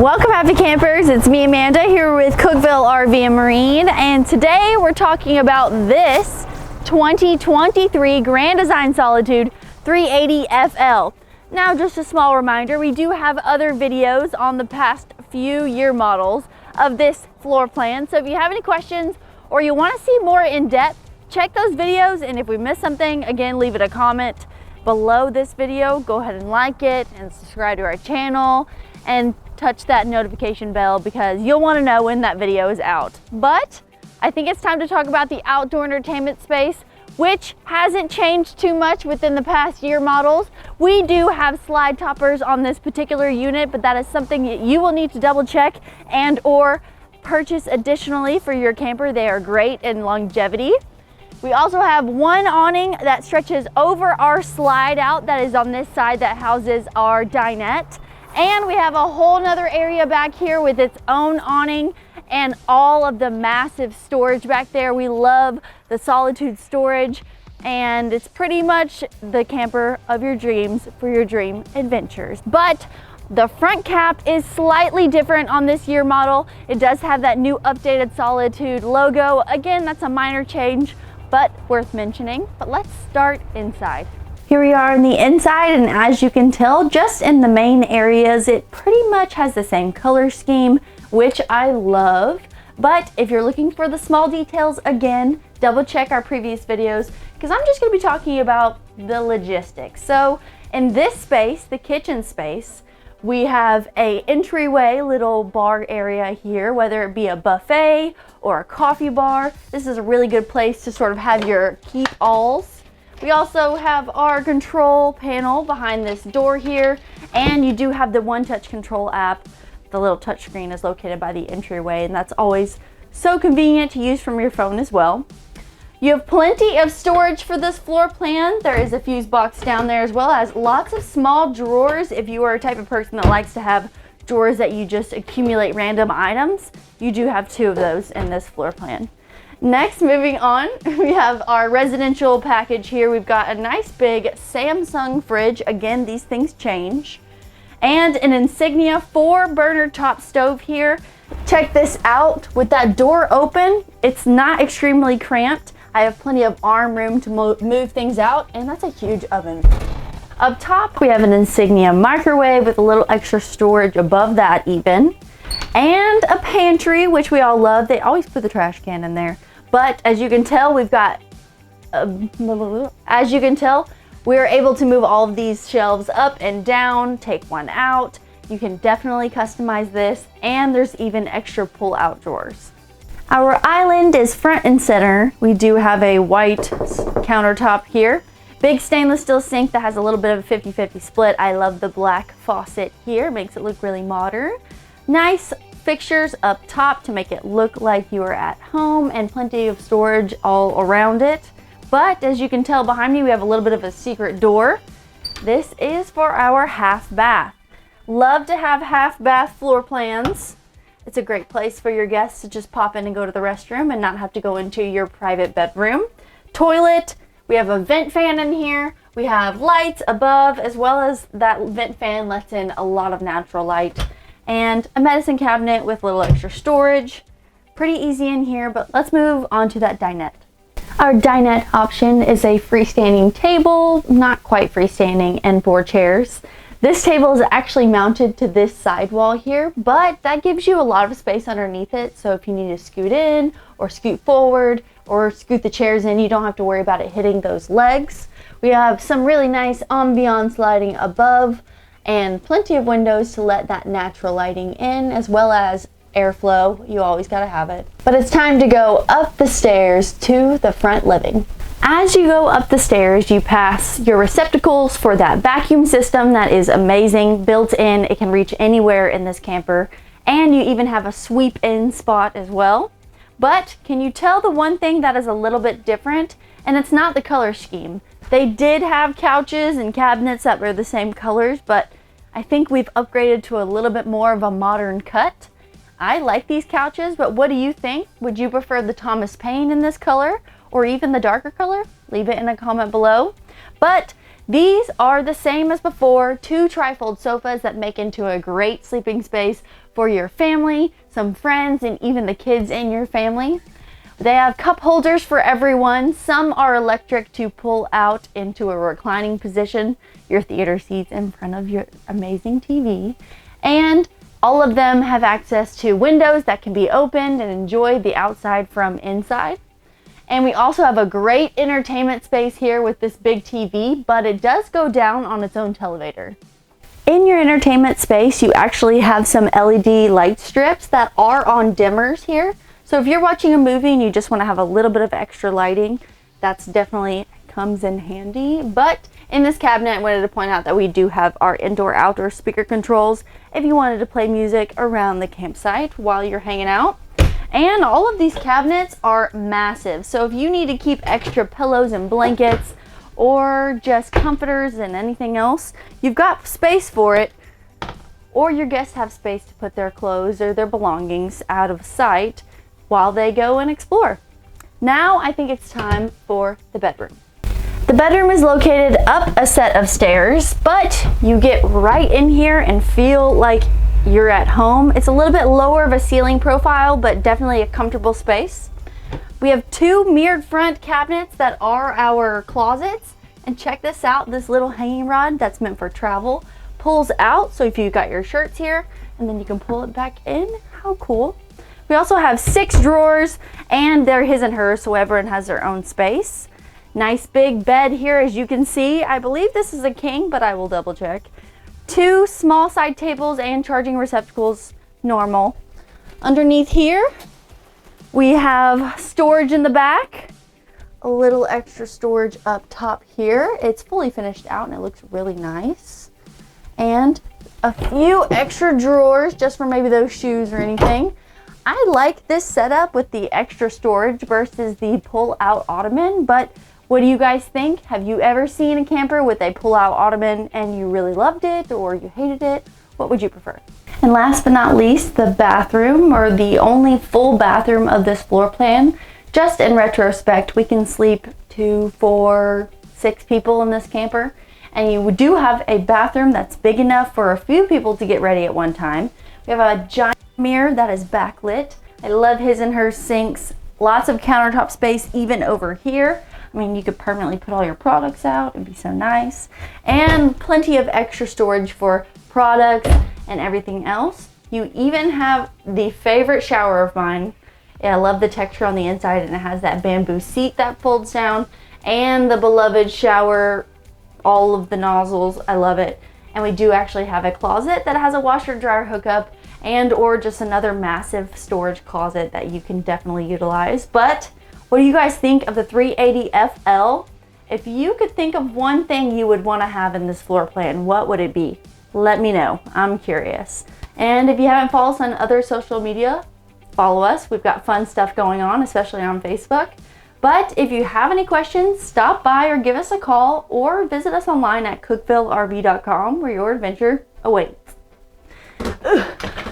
Welcome happy campers, it's me Amanda here with Cookeville RV and Marine, and today we're talking about this 2023 Grand Design Solitude 380FL. Now just a small reminder, we do have other videos on the past few year models of this floor plan, so if you have any questions or you want to see more in depth, check those videos, and if we missed something, again, leave it a comment below this video. Go ahead and like it and subscribe to our channel and touch that notification bell because you'll want to know when that video is out. But I think it's time to talk about the outdoor entertainment space, which hasn't changed too much within the past year models. We do have slide toppers on this particular unit, but that is something that you will need to double check and or purchase additionally for your camper. They are great in longevity. We also have one awning that stretches over our slide out that is on this side that houses our dinette. And we have a whole nother area back here with its own awning and all of the massive storage back there. We love the Solitude storage, and it's pretty much the camper of your dreams for your dream adventures. But the front cap is slightly different on this year model. It does have that new updated Solitude logo. Again, that's a minor change, but worth mentioning. But let's start inside. Here we are in the inside, and as you can tell, just in the main areas, it pretty much has the same color scheme, which I love. But if you're looking for the small details, again, double check our previous videos because I'm just going to be talking about the logistics. So in this space, the kitchen space, we have a entryway little bar area here, whether it be a buffet or a coffee bar. This is a really good place to sort of have your keep alls. We also have our control panel behind this door here, and you do have the one-touch control app. The little touchscreen is located by the entryway, and that's always so convenient to use from your phone as well. You have plenty of storage for this floor plan. There is a fuse box down there, as well as lots of small drawers. If you are a type of person that likes to have drawers that you just accumulate random items, you do have two of those in this floor plan. Next, moving on, we have our residential package here. We've got a nice big Samsung fridge. Again, these things change. And an Insignia 4-burner top stove here. Check this out. With that door open, it's not extremely cramped. I have plenty of arm room to move things out, and that's a huge oven. Up top, we have an Insignia microwave with a little extra storage above that even. And a pantry, which we all love. They always put the trash can in there. But as you can tell, we're able to move all of these shelves up and down, take one out. You can definitely customize this, and there's even extra pull-out drawers. Our island is front and center. We do have a white countertop here. Big stainless steel sink that has a little bit of a 50-50 split. I love the black faucet here. Makes it look really modern. Nice fixtures up top to make it look like you are at home, and plenty of storage all around it. But as you can tell behind me, we have a little bit of a secret door. This is for our half bath. Love to have half bath floor plans. It's a great place for your guests to just pop in and go to the restroom and not have to go into your private bedroom. Toilet, we have a vent fan in here. We have lights above, as well as that vent fan lets in a lot of natural light. And a medicine cabinet with a little extra storage. Pretty easy in here, but let's move on to that dinette. Our dinette option is a freestanding table, not quite freestanding, and 4 chairs. This table is actually mounted to this sidewall here, but that gives you a lot of space underneath it. So if you need to scoot in or scoot forward or scoot the chairs in, you don't have to worry about it hitting those legs. We have some really nice ambiance lighting above, and plenty of windows to let that natural lighting in, as well as airflow. You always gotta have it. But it's time to go up the stairs to the front living. As you go up the stairs, you pass your receptacles for that vacuum system that is amazing, built in. It can reach anywhere in this camper, and you even have a sweep in spot as well. But can you tell the one thing that is a little bit different? And it's not the color scheme. They did have couches and cabinets that were the same colors, but I think we've upgraded to a little bit more of a modern cut. I like these couches, but what do you think? Would you prefer the Thomas Paine in this color or even the darker color? Leave it in a comment below. But These are the same as before, 2 trifold sofas that make into a great sleeping space for your family, some friends, and even the kids in your family. They have cup holders for everyone. Some are electric to pull out into a reclining position, your theater seats in front of your amazing TV. And all of them have access to windows that can be opened and enjoy the outside from inside. And we also have a great entertainment space here with this big TV, but it does go down on its own televator. In your entertainment space, you actually have some LED light strips that are on dimmers here. So if you're watching a movie and you just want to have a little bit of extra lighting, that's definitely comes in handy. But in this cabinet, I wanted to point out that we do have our indoor-outdoor speaker controls if you wanted to play music around the campsite while you're hanging out. And all of these cabinets are massive. So if you need to keep extra pillows and blankets or just comforters and anything else, you've got space for it. Or your guests have space to put their clothes or their belongings out of sight while they go and explore. Now I think it's time for the bedroom. The bedroom is located up a set of stairs, but you get right in here and feel like you're at home. It's a little bit lower of a ceiling profile, but definitely a comfortable space. We have 2 mirrored front cabinets that are our closets. And check this out, this little hanging rod that's meant for travel pulls out, so if you've got your shirts here, and then you can pull it back in. How cool. We also have 6 drawers, and they're his and hers, so everyone has their own space. Nice big bed here, as you can see. I believe this is a king, but I will double check. 2 small side tables and charging receptacles, normal. Underneath here, we have storage in the back. A little extra storage up top here. It's fully finished out and it looks really nice. And a few extra drawers just for maybe those shoes or anything. I like this setup with the extra storage versus the pull-out ottoman, but what do you guys think? Have you ever seen a camper with a pull-out ottoman and you really loved it or you hated it? What would you prefer? And last but not least, the bathroom, or the only full bathroom of this floor plan. Just in retrospect, we can sleep 2, 4, 6 people in this camper. And you do have a bathroom that's big enough for a few people to get ready at one time. We have a giant mirror that is backlit. I love his and her sinks. Lots of countertop space even over here. I mean, you could permanently put all your products out. It'd be so nice. And plenty of extra storage for products and everything else. You even have the favorite shower of mine. Yeah, I love the texture on the inside, and it has that bamboo seat that folds down, and the beloved shower, all of the nozzles. I love it. And we do actually have a closet that has a washer dryer hookup, and or just another massive storage closet that you can definitely utilize. But what do you guys think of the 380FL? If you could think of one thing you would want to have in this floor plan, what would it be? Let me know. I'm curious. And if you haven't followed us on other social media, follow us. We've got fun stuff going on, especially on Facebook. But if you have any questions, stop by or give us a call, or visit us online at cookvillerv.com, where your adventure awaits. Ugh.